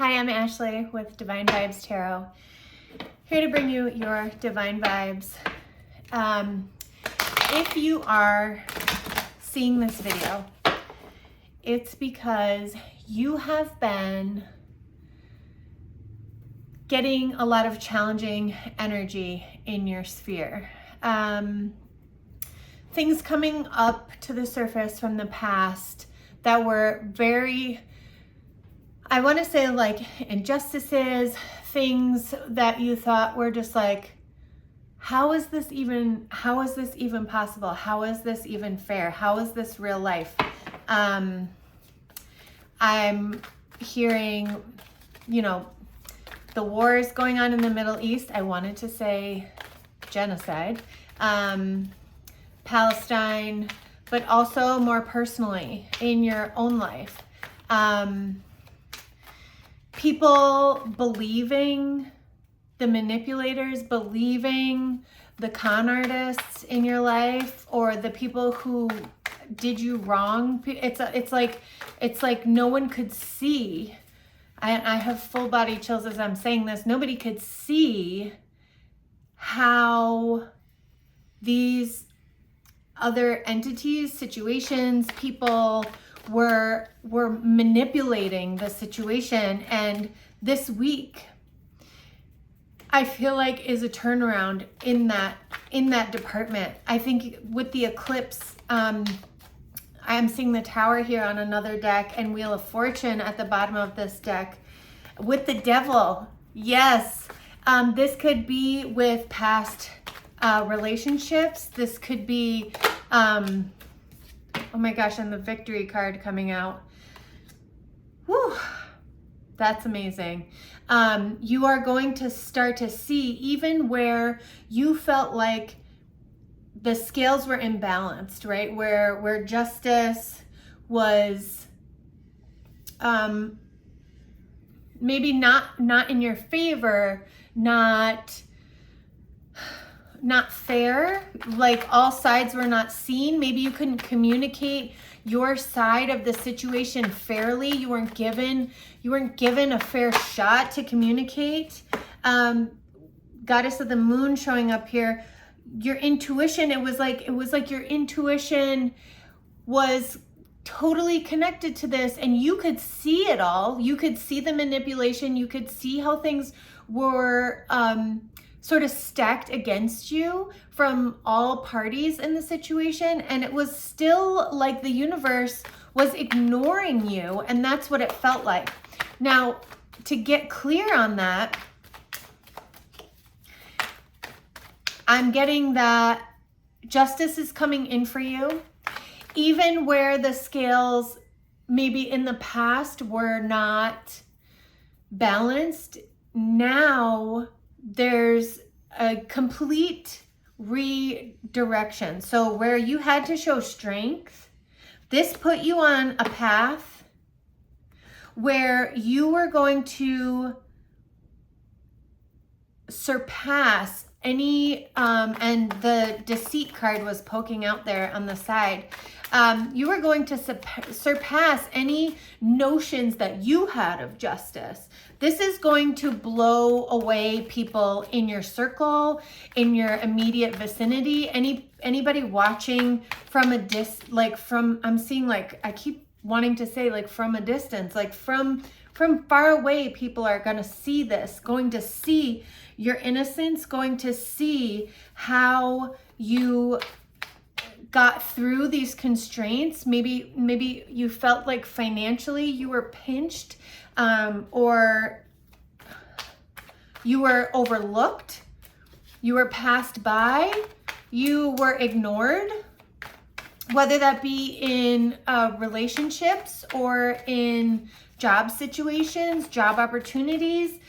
Hi, I'm Ashley with Divine Vibes Tarot. Here to bring you your divine vibes. If you are seeing this video, it's because you have been getting a lot of challenging energy in your sphere. Things coming up to the surface from the past that were very, I want to say, like injustices, things that you thought were just like, how is this even possible? How is this even fair? How is this real life? I'm hearing, the wars going on in the Middle East. I wanted to say genocide, Palestine, but also more personally in your own life. People believing, the manipulators believing, the con artists in your life, or the people who did you wrong. It's like no one could see. I have full body chills as I'm saying this. Nobody could see how these other entities, situations, people were manipulating the situation. And this week, I feel like is a turnaround in that department. I think with the eclipse, I'm seeing the Tower here on another deck and Wheel of Fortune at the bottom of this deck with the Devil. Yes, this could be with past relationships. This could be, oh my gosh, and the Victory card coming out. Whew, that's amazing. You are going to start to see even where you felt like the scales were imbalanced, right? Where justice was maybe not in your favor, not fair, like all sides were not seen. Maybe you couldn't communicate your side of the situation fairly. You weren't given a fair shot to communicate. Goddess of the Moon showing up here. Your intuition, it was like your intuition was totally connected to this, and you could see it all. You could see the manipulation. You could see how things were sort of stacked against you from all parties in the situation, and it was still like the universe was ignoring you, and that's what it felt like. Now, to get clear on that, I'm getting that justice is coming in for you, even where the scales maybe in the past were not balanced. Now there's a complete redirection. So where you had to show strength, this put you on a path where you were going to surpass any, and the Deceit card was poking out there on the side. You were going to surpass any notions that you had of justice. This is going to blow away people in your circle, in your immediate vicinity, anybody watching from I'm seeing, like, I keep wanting to say, like, from a distance, like from far away, people are going to see this, going to see your innocence, going to see how you got through these constraints. Maybe you felt like financially you were pinched, or you were overlooked, you were passed by, you were ignored, whether that be in relationships or in job situations, job opportunities,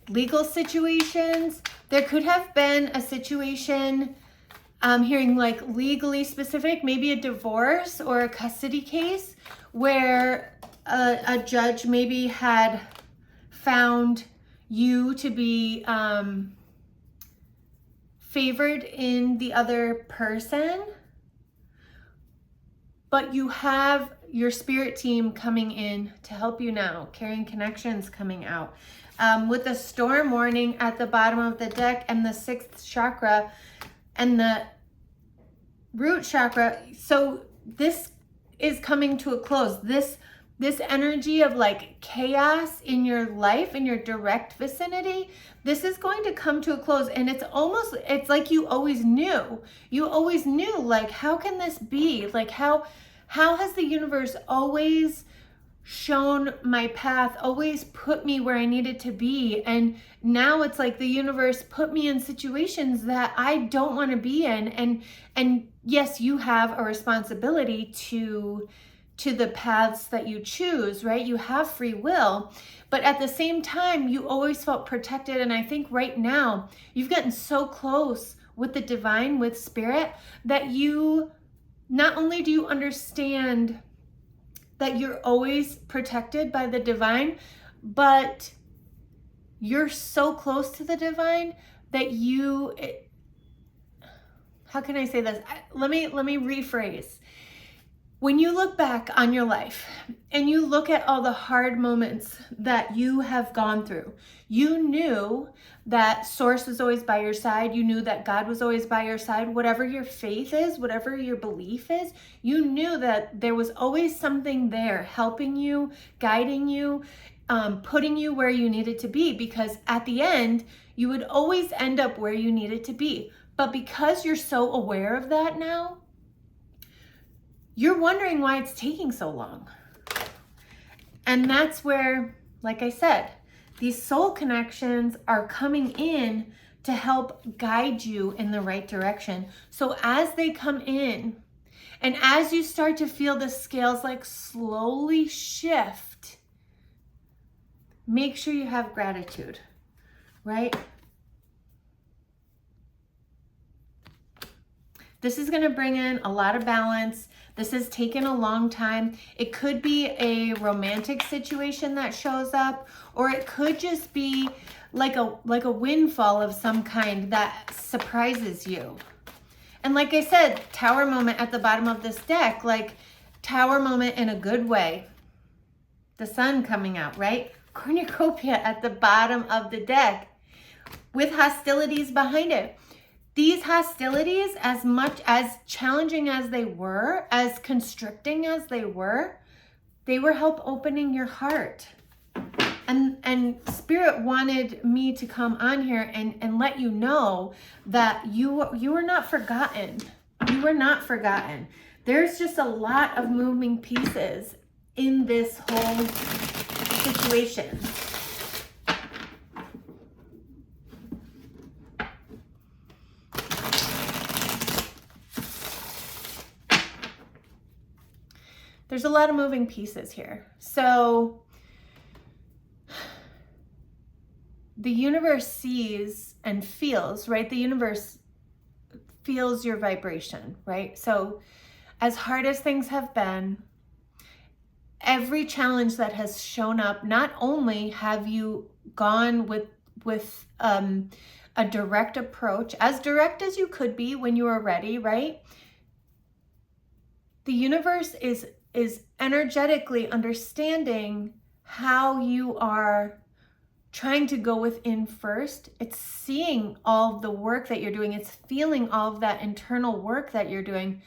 legal situations. There could have been a situation, I'm hearing like legally specific, maybe a divorce or a custody case where a judge maybe had found you to be favored in the other person, but you have your spirit team coming in to help you now, carrying connections coming out. With the storm warning at the bottom of the deck and the 6th chakra and the root chakra. So this is coming to a close. This energy of like chaos in your life, in your direct vicinity, this is going to come to a close. And it's like you always knew. You always knew, like, how can this be? Like, how has the universe always shown my path, always put me where I needed to be? And now it's like the universe put me in situations that I don't want to be in. And yes, you have a responsibility to the paths that you choose, right? You have free will, but at the same time, you always felt protected. And I think right now you've gotten so close with the divine, with spirit, that you, not only do you understand that you're always protected by the divine, but you're so close to the divine that how can I say this? Let me rephrase. When you look back on your life and you look at all the hard moments that you have gone through, you knew that Source was always by your side. You knew that God was always by your side. Whatever your faith is, whatever your belief is, you knew that there was always something there helping you, guiding you, putting you where you needed to be, because at the end, you would always end up where you needed to be. But because you're so aware of that now, you're wondering why it's taking so long. And that's where, like I said, these soul connections are coming in to help guide you in the right direction. So as they come in, and as you start to feel the scales like slowly shift, make sure you have gratitude, right? This is going to bring in a lot of balance. This has taken a long time. It could be a romantic situation that shows up, or it could just be like a windfall of some kind that surprises you. And like I said, tower moment at the bottom of this deck, like tower moment in a good way. The sun coming out, right? Cornucopia at the bottom of the deck with hostilities behind it. These hostilities, as much as challenging as they were, as constricting as they were help opening your heart. And Spirit wanted me to come on here and let you know that you were not forgotten. You were not forgotten. There's just a lot of moving pieces in this whole situation. There's a lot of moving pieces here. So the universe sees and feels, right? The universe feels your vibration, right? So as hard as things have been, every challenge that has shown up, not only have you gone with a direct approach, as direct as you could be when you were ready, right? The universe is energetically understanding how you are trying to go within first. It's seeing all of the work that you're doing. It's feeling all of that internal work that you're doing.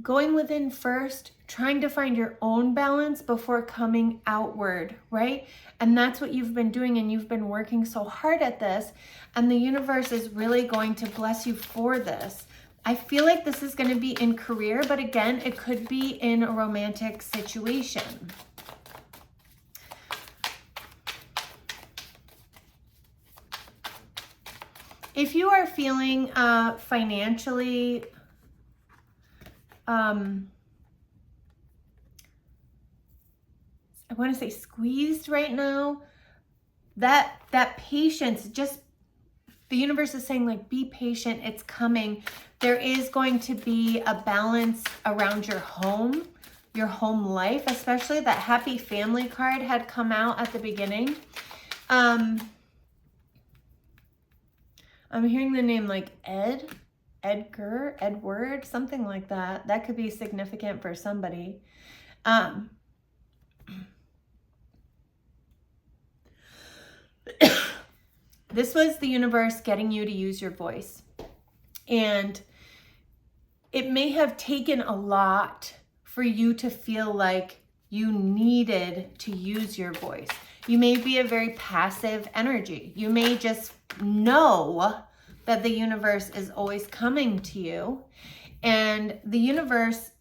Going within first, trying to find your own balance before coming outward, right? And that's what you've been doing, and you've been working so hard at this, and the universe is really going to bless you for this. I feel like this is going to be in career, but again, it could be in a romantic situation. If you are feeling financially I want to say squeezed right now, that patience, just the universe is saying, like, be patient, it's coming. There is going to be a balance around your home life, especially that happy family card had come out at the beginning. I'm hearing the name like Ed. Edward, something like that. That could be significant for somebody. This was the universe getting you to use your voice. And it may have taken a lot for you to feel like you needed to use your voice. You may be a very passive energy. You may just know that the universe is always coming to you. And the universe,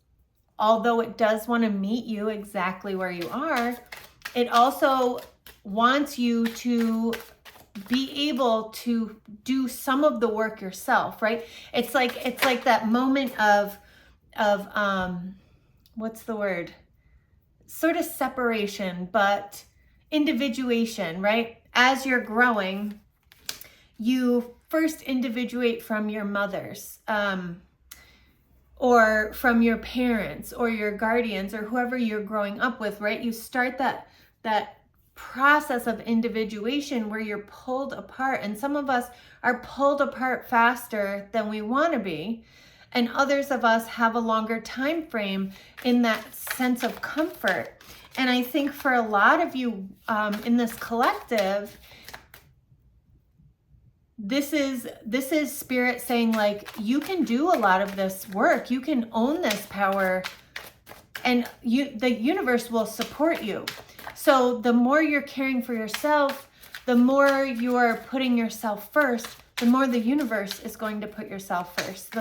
although it does want to meet you exactly where you are, it also wants you to be able to do some of the work yourself, right? It's like that moment of what's the word? Sort of separation, but individuation, right? As you're growing, you first individuate from your mothers, or from your parents or your guardians or whoever you're growing up with, right? You start that process of individuation where you're pulled apart, and some of us are pulled apart faster than we want to be, and others of us have a longer time frame in that sense of comfort. And I think for a lot of you in this collective, this is spirit saying, like, you can do a lot of this work, you can own this power, and the universe will support you. So the more you're caring for yourself, the more you're putting yourself first, the more the universe is going to put yourself first,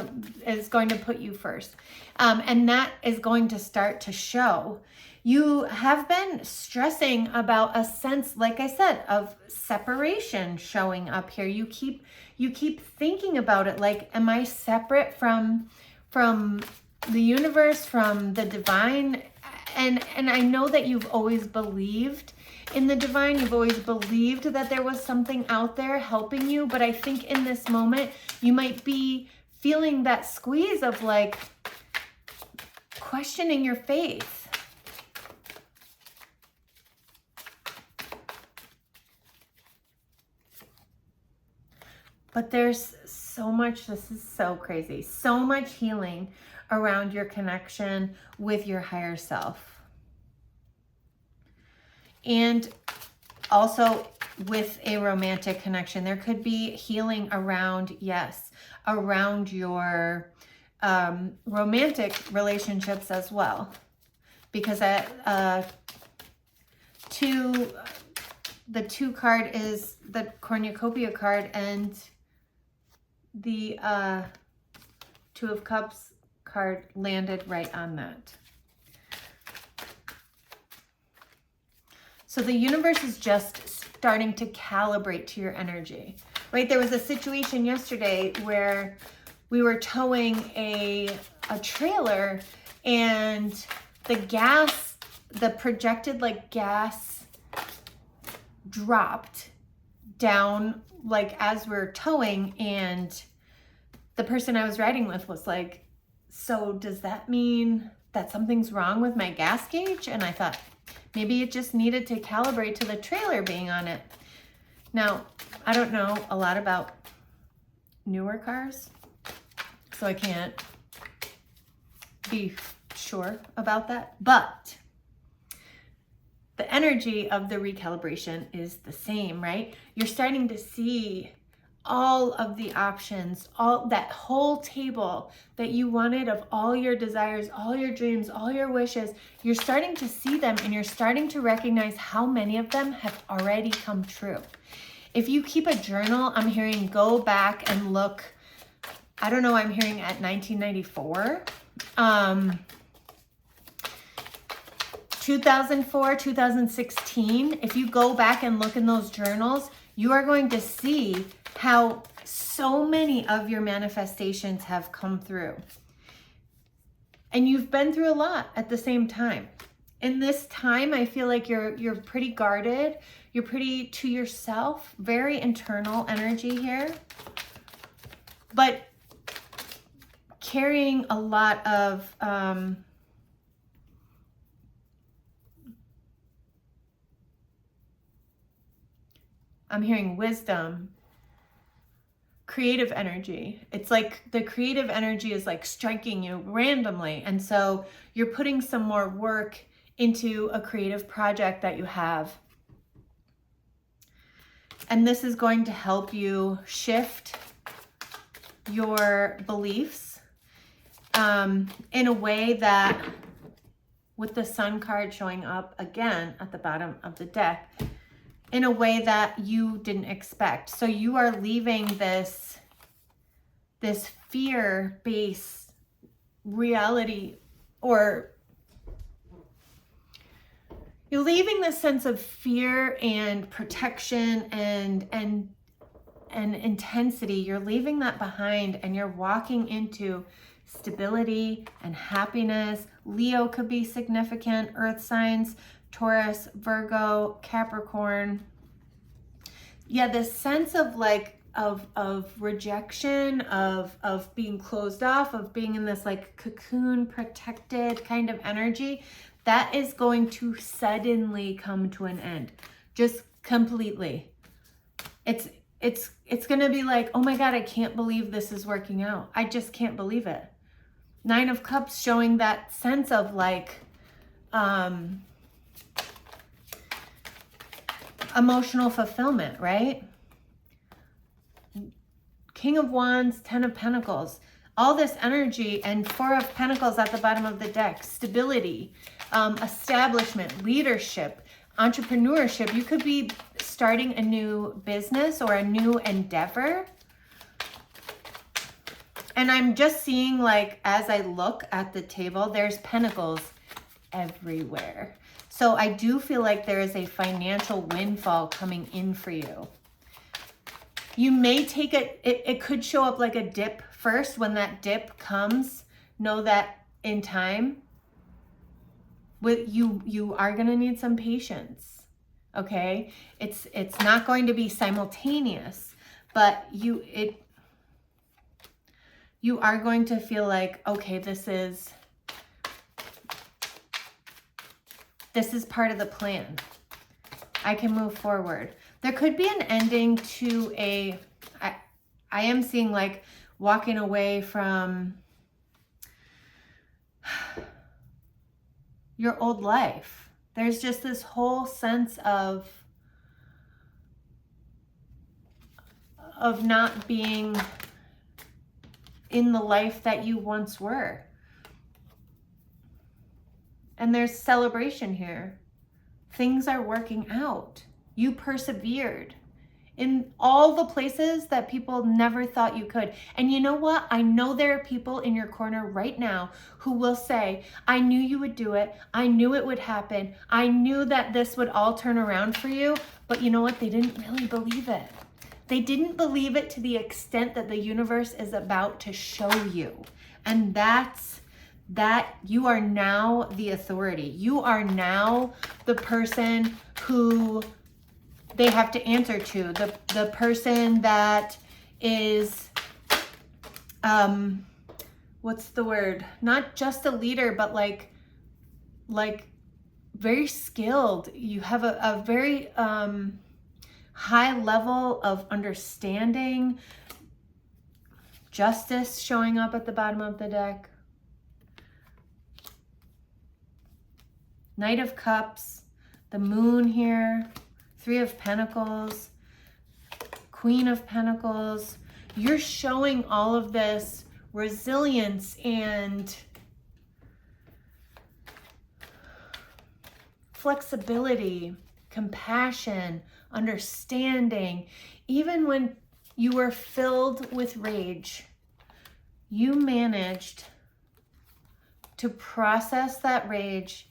is going to put you first. And that is going to start to show. You have been stressing about a sense, like I said, of separation showing up here. You keep thinking about it, like, am I separate from the universe, from the divine? And I know that you've always believed in the divine. You've always believed that there was something out there helping you. But I think in this moment, you might be feeling that squeeze of, like, questioning your faith. But there's so much, this is so crazy, so much healing around your connection with your higher self. And also with a romantic connection, there could be healing around, yes, around your romantic relationships as well. Because the 2 card is the cornucopia card, and the 2 of Cups card landed right on that. So the universe is just starting to calibrate to your energy, right? There was a situation yesterday where we were towing a trailer, and the projected, like, gas dropped down, like, as we're towing, and the person I was riding with was like, so does that mean that something's wrong with my gas gauge? And I thought maybe it just needed to calibrate to the trailer being on it. Now, I don't know a lot about newer cars, so I can't be sure about that, but the energy of the recalibration is the same, right? You're starting to see all of the options, all that whole table that you wanted of all your desires, all your dreams, all your wishes. You're starting to see them, and you're starting to recognize how many of them have already come true. If you keep a journal, I'm hearing go back and look. I don't know, I'm hearing at 1994. 2004, 2016, if you go back and look in those journals, you are going to see how so many of your manifestations have come through. And you've been through a lot at the same time. In this time, I feel like you're pretty guarded. You're pretty to yourself, very internal energy here. But carrying a lot of I'm hearing wisdom, creative energy. It's like the creative energy is like striking you randomly. And so you're putting some more work into a creative project that you have. And this is going to help you shift your beliefs in a way that, with the Sun card showing up again at the bottom of the deck, in a way that you didn't expect. So you are leaving this fear-based reality, or you're leaving this sense of fear and protection and intensity. You're leaving that behind, and you're walking into stability and happiness. Leo could be significant, earth signs, Taurus, Virgo, Capricorn. Yeah, this sense of like of rejection, of being closed off, of being in this like cocoon protected kind of energy, that is going to suddenly come to an end. Just completely. It's going to be like, oh my God, I can't believe this is working out. I just can't believe it. Nine of Cups showing that sense of like emotional fulfillment, right? King of Wands, 10 of Pentacles, all this energy, and 4 of Pentacles at the bottom of the deck. Stability, establishment, leadership, entrepreneurship. You could be starting a new business or a new endeavor. And I'm just seeing, like, as I look at the table, there's pentacles everywhere. So I do feel like there is a financial windfall coming in for you. You may take it could show up like a dip first. When that dip comes, know that in time, you are going to need some patience. Okay? It's not going to be simultaneous, but you are going to feel like, okay, this is part of the plan. I can move forward. There could be an ending to I am seeing like walking away from your old life. There's just this whole sense of not being in the life that you once were. And there's celebration here. Things are working out. You persevered in all the places that people never thought you could. And you know what? I know there are people in your corner right now who will say, I knew you would do it. I knew it would happen. I knew that this would all turn around for you. But you know what? They didn't really believe it. They didn't believe it to the extent that the universe is about to show you. And that you are now the authority. You are now the person who they have to answer to. The person that is, what's the word? Not just a leader, but like very skilled. You have a very high level of understanding. Justice showing up at the bottom of the deck. Knight of Cups, the Moon here, 3 of Pentacles, Queen of Pentacles. You're showing all of this resilience and flexibility, compassion, understanding. Even when you were filled with rage, you managed to process that rage.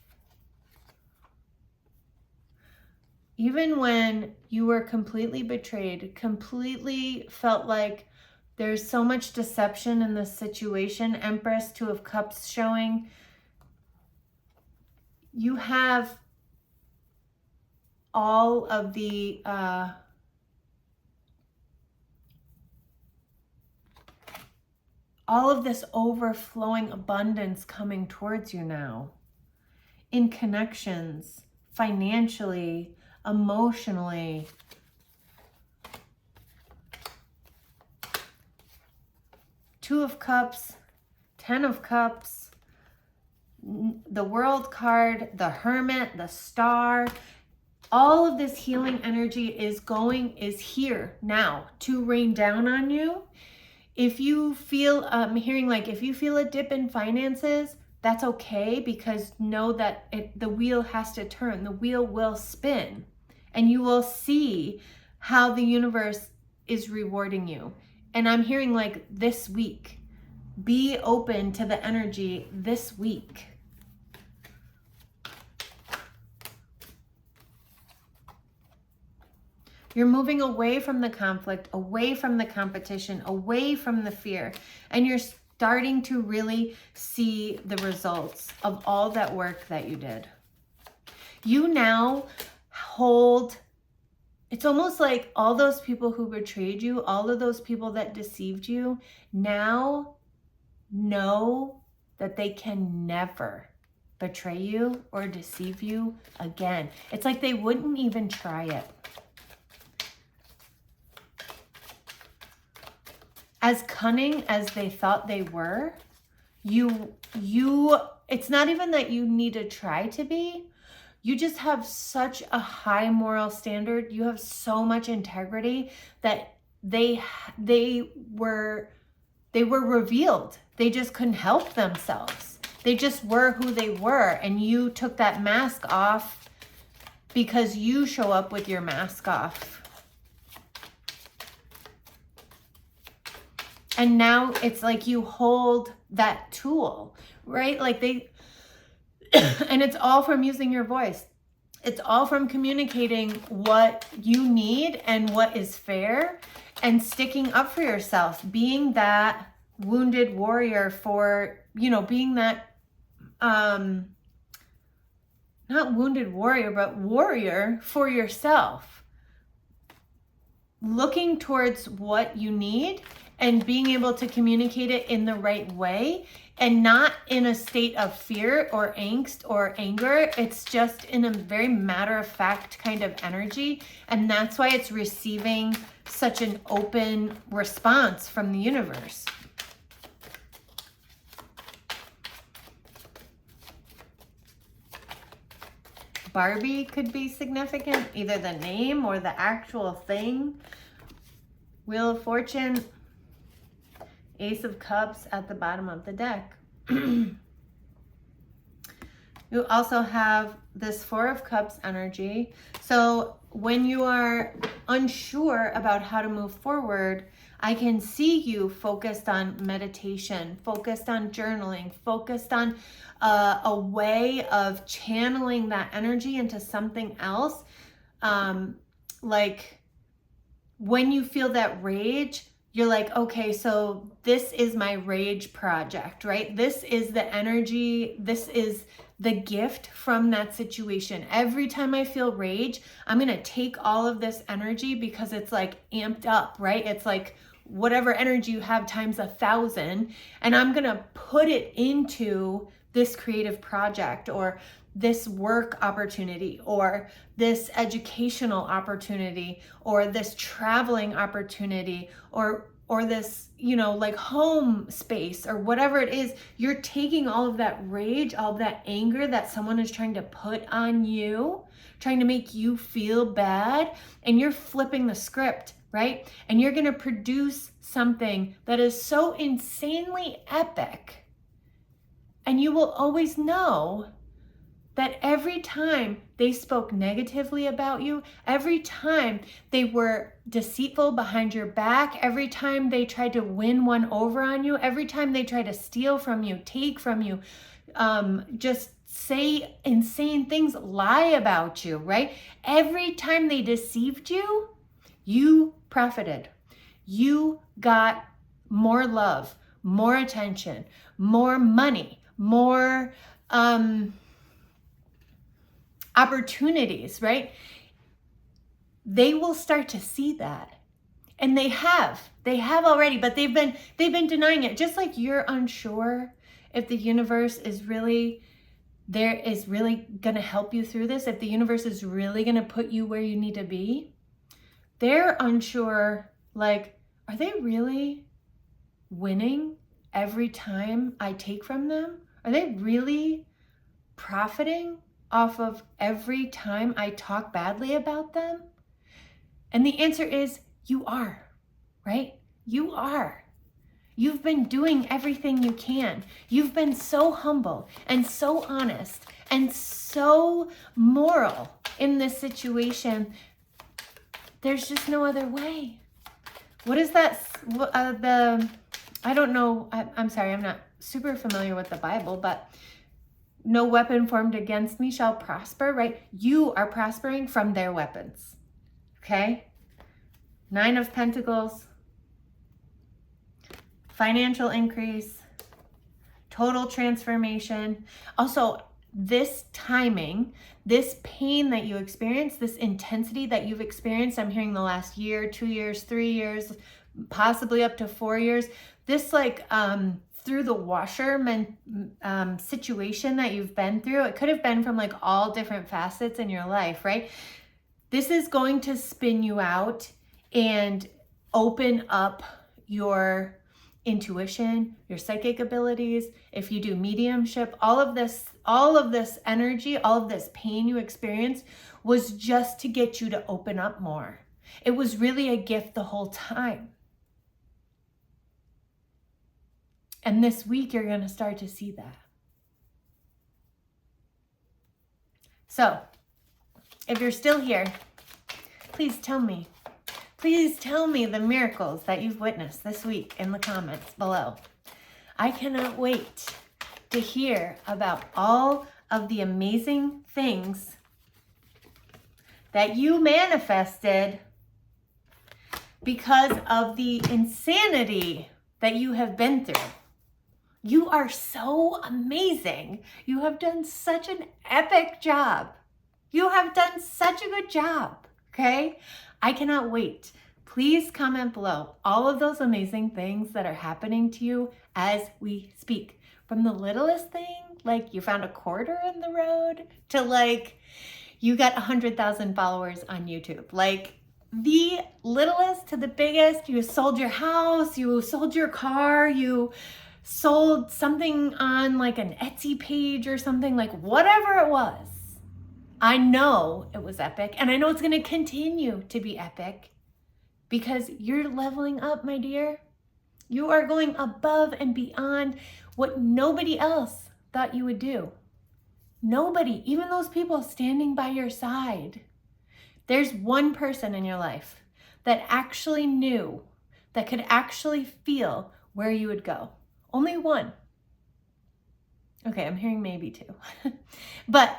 Even when you were completely betrayed, completely felt like there's so much deception in this situation. Empress, 2 of Cups showing. You have all of the all of this overflowing abundance coming towards you now, in connections, financially, emotionally. Two of Cups, 10 of Cups, the World card, the Hermit, the Star. All of this healing energy is here now to rain down on you. If you feel, I'm hearing like if you feel a dip in finances, that's okay, because know that the wheel has to turn. The wheel will spin, and you will see how the universe is rewarding you. And I'm hearing like this week, be open to the energy this week. You're moving away from the conflict, away from the competition, away from the fear, and you're starting to really see the results of all that work that you did. You now hold, it's almost like all those people who betrayed you, all of those people that deceived you, now know that they can never betray you or deceive you again. It's like they wouldn't even try it. As cunning as they thought they were, it's not even that you need to try to be. You just have such a high moral standard. You have so much integrity that they were revealed. They just couldn't help themselves. They just were who they were, and you took that mask off because you show up with your mask off. And now it's like you hold that tool, right? Like and it's all from using your voice. It's all from communicating what you need and what is fair, and sticking up for yourself, being that wounded warrior for, being that, not wounded warrior, but warrior for yourself. Looking towards what you need and being able to communicate it in the right way, and not in a state of fear or angst or anger. It's just in a very matter-of-fact kind of energy. And that's why it's receiving such an open response from the universe. Barbie could be significant, either the name or the actual thing. Wheel of Fortune, Ace of Cups at the bottom of the deck. You also have this Four of Cups energy. So when you are unsure about how to move forward, I can see you focused on meditation, focused on journaling, focused on a way of channeling that energy into something else. Like when you feel that rage, you're like, okay, so this is my rage project, right? This is the energy, this is the gift from that situation. Every time I feel rage, I'm gonna take all of this energy because it's like amped up, right? It's like whatever energy you have times 1,000, and I'm gonna put it into this creative project, or this work opportunity, or this educational opportunity, or this traveling opportunity, or this, like home space, or whatever it is. You're taking all of that rage, all of that anger that someone is trying to put on you, trying to make you feel bad, and you're flipping the script, right? And you're gonna produce something that is so insanely epic. And you will always know that every time they spoke negatively about you, every time they were deceitful behind your back, every time they tried to win one over on you, every time they tried to steal from you, take from you, just say insane things, lie about you, right? Every time they deceived you, you profited. You got more love, more attention, more money, more opportunities, right? They will start to see that. And they have already, but they've been denying it. Just like you're unsure if the universe is really gonna help you through this, if the universe is really gonna put you where you need to be. They're unsure, like, are they really winning? every time I take from them? Are they really profiting off of every time I talk badly about them? And the answer is you are, right? You are. You've been doing everything you can. You've been so humble and so honest and so moral in this situation. There's just no other way. What is that? I don't know. I'm sorry. I'm not super familiar with the Bible, but no weapon formed against me shall prosper, right? You are prospering from their weapons. Okay? 9 of Pentacles. Financial increase, total transformation. Also, this timing, this pain that you experience, this intensity that you've experienced, I'm hearing the last year, 2 years, 3 years, possibly up to 4 years, this like through the washer situation that you've been through, it could have been from like all different facets in your life, right? This is going to spin you out and open up your intuition, your psychic abilities. If you do mediumship, all of this energy, all of this pain you experienced was just to get you to open up more. It was really a gift the whole time. And this week, you're going to start to see that. So, if you're still here, please tell me. Please tell me the miracles that you've witnessed this week in the comments below. I cannot wait to hear about all of the amazing things that you manifested because of the insanity that you have been through. You are so amazing. You have done such an epic job. You have done such a good job, okay? I cannot wait. Please comment below all of those amazing things that are happening to you as we speak. From the littlest thing, like you found a quarter in the road, to like you got 100,000 followers on YouTube. Like the littlest to the biggest, you sold your house, you sold your car, you sold something on like an Etsy page or something, like whatever it was. I know it was epic, and I know it's going to continue to be epic because you're leveling up, my dear. You are going above and beyond what nobody else thought you would do. Nobody, even those people standing by your side. There's one person in your life that actually knew, that could actually feel where you would go. Only one. Okay, I'm hearing maybe two. But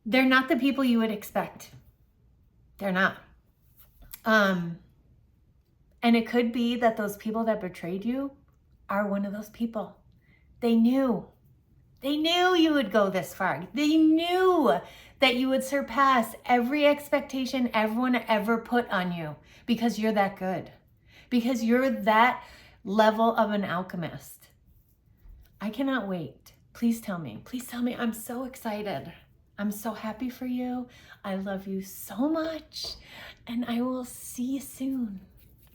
they're not the people you would expect. They're not. And it could be that those people that betrayed you are one of those people. They knew. They knew you would go this far. They knew that you would surpass every expectation everyone ever put on you because you're that good. Because you're that level of an alchemist. I cannot wait. Please tell me. Please tell me. I'm so excited. I'm so happy for you. I love you so much. And I will see you soon.